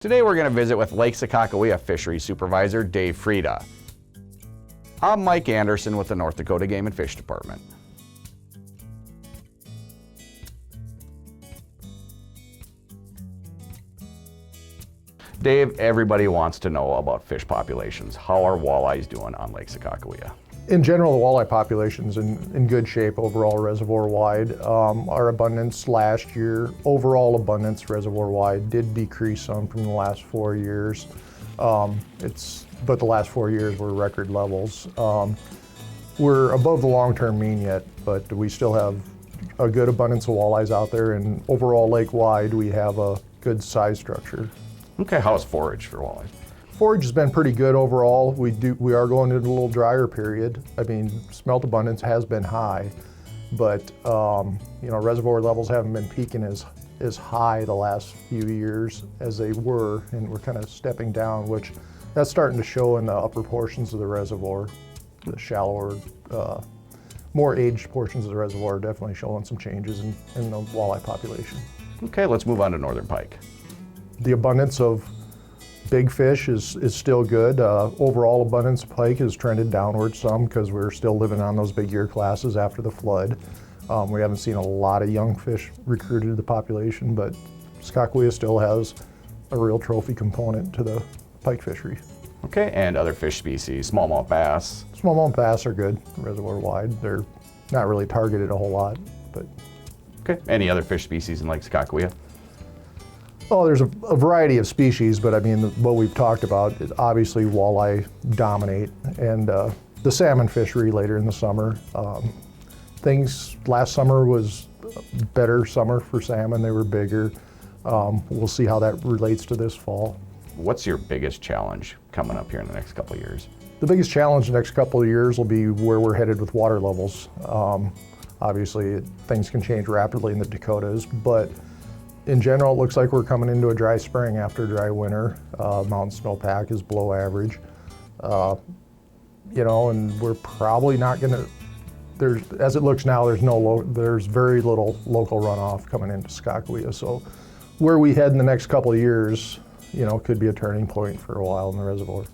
Today we're going to visit with Lake Sakakawea Fisheries Supervisor Dave Frieda. I'm Mike Anderson with the North Dakota Game and Fish Department. Dave, everybody wants to know about fish populations. How are walleyes doing on Lake Sakakawea? In general, the walleye population's in good shape overall reservoir-wide. Our abundance last year, overall abundance reservoir-wide, did decrease some from the last 4 years. But the last 4 years were record levels. We're above the long-term mean yet, but we still have a good abundance of walleyes out there, and overall lake-wide, we have a good size structure. Okay, how's forage for walleyes? Forage has been pretty good overall. We are going into a little drier period. I mean, smelt abundance has been high, but reservoir levels haven't been peaking as high the last few years as they were, and we're kind of stepping down, which that's starting to show in the upper portions of the reservoir. The shallower, more aged portions of the reservoir are definitely showing some changes in the walleye population. Okay, let's move on to northern pike. The abundance of big fish is still good. Overall abundance of pike has trended downward some because we're still living on those big year classes after the flood. We haven't seen a lot of young fish recruited to the population, but Sakakawea still has a real trophy component to the pike fishery. Okay, and other fish species, smallmouth bass. Smallmouth bass are good reservoir wide. They're not really targeted a whole lot, but. Okay, any other fish species in Lake Sakakawea? Oh, there's a variety of species, but I mean, what we've talked about is obviously walleye dominate, and the salmon fishery later in the summer. Last summer was a better summer for salmon. They were bigger. We'll see how that relates to this fall. What's your biggest challenge coming up here in the next couple of years? The biggest challenge in the next couple of years will be where we're headed with water levels. Obviously, things can change rapidly in the Dakotas, but in general, it looks like we're coming into a dry spring after a dry winter. Mountain snowpack is below average. And we're probably not gonna, as it looks now, there's very little local runoff coming into Sakakawea. So where we head in the next couple of years, could be a turning point for a while in the reservoir.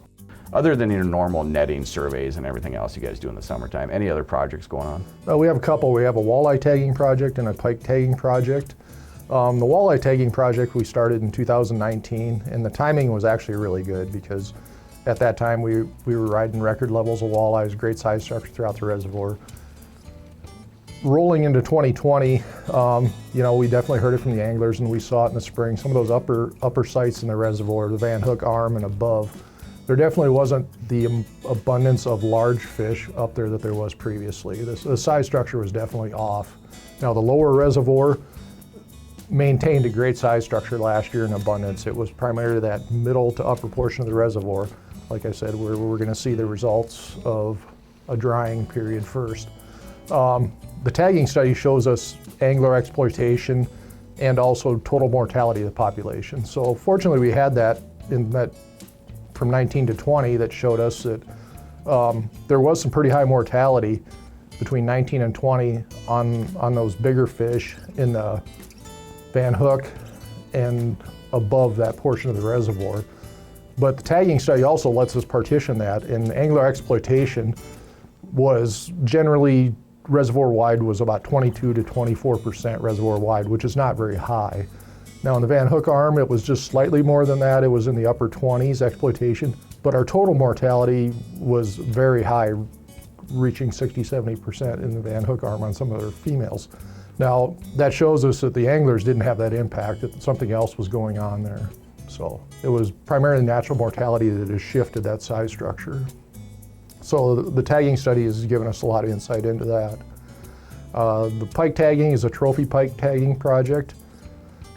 Other than your normal netting surveys and everything else you guys do in the summertime, any other projects going on? We have a couple. We have a walleye tagging project and a pike tagging project. The walleye tagging project we started in 2019, and the timing was actually really good because at that time we were riding record levels of walleyes, great size structure throughout the reservoir. Rolling into 2020, we definitely heard it from the anglers, and we saw it in the spring. Some of those upper sites in the reservoir, the Van Hook Arm and above, there definitely wasn't the abundance of large fish up there that there was previously. The size structure was definitely off. Now the lower reservoir maintained a great size structure last year in abundance. It was primarily that middle to upper portion of the reservoir. Like I said, we're going to see the results of a drying period first. The tagging study shows us angler exploitation and also total mortality of the population. So fortunately we had that from 19 to 20 that showed us that there was some pretty high mortality between 19 and 20 on those bigger fish in the Van Hook and above that portion of the reservoir. But the tagging study also lets us partition that, and angler exploitation was generally reservoir-wide was about 22 to 24% reservoir-wide, which is not very high. Now in the Van Hook Arm, it was just slightly more than that. It was in the upper 20s exploitation, but our total mortality was very high, reaching 60-70% in the Van Hook Arm on some of their females. Now, that shows us that the anglers didn't have that impact, that something else was going on there. So it was primarily natural mortality that has shifted that size structure. So the tagging study has given us a lot of insight into that. The pike tagging is a trophy pike tagging project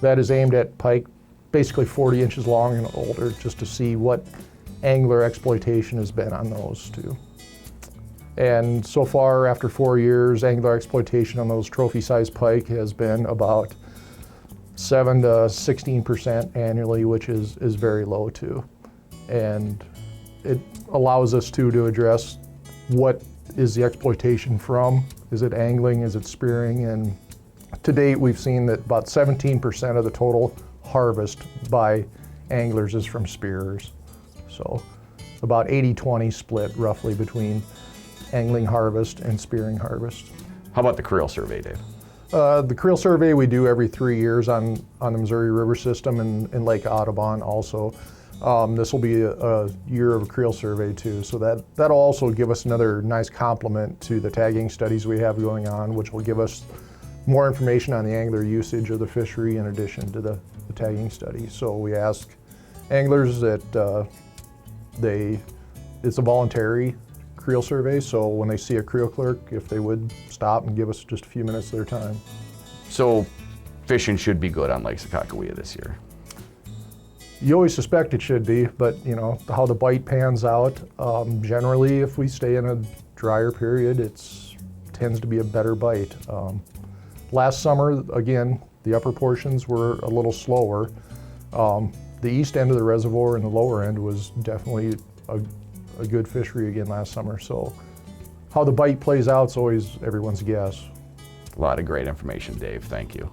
that is aimed at pike basically 40 inches long and older, just to see what angler exploitation has been on those two. And so far, after 4 years, angler exploitation on those trophy-sized pike has been about 7 to 16% annually, which is very low too. And it allows us to address what is the exploitation from. Is it angling? Is it spearing? And to date, we've seen that about 17% of the total harvest by anglers is from spearers. So about 80-20 split roughly between angling harvest and spearing harvest. How about the creel survey, Dave? The creel survey we do every 3 years on the Missouri River system and in Lake Audubon also. This will be a year of a creel survey too, so that'll also give us another nice complement to the tagging studies we have going on, which will give us more information on the angler usage of the fishery in addition to the tagging study. So we ask anglers that it's a voluntary creel survey, so when they see a creel clerk, if they would stop and give us just a few minutes of their time. So fishing should be good on Lake Sakakawea this year. You always suspect it should be, but you know how the bite pans out. Generally, if we stay in a drier period, it tends to be a better bite. Last summer, again, the upper portions were a little slower. The east end of the reservoir and the lower end was definitely a good fishery again last summer. So how the bite plays out is always everyone's guess. A lot of great information, Dave. Thank you.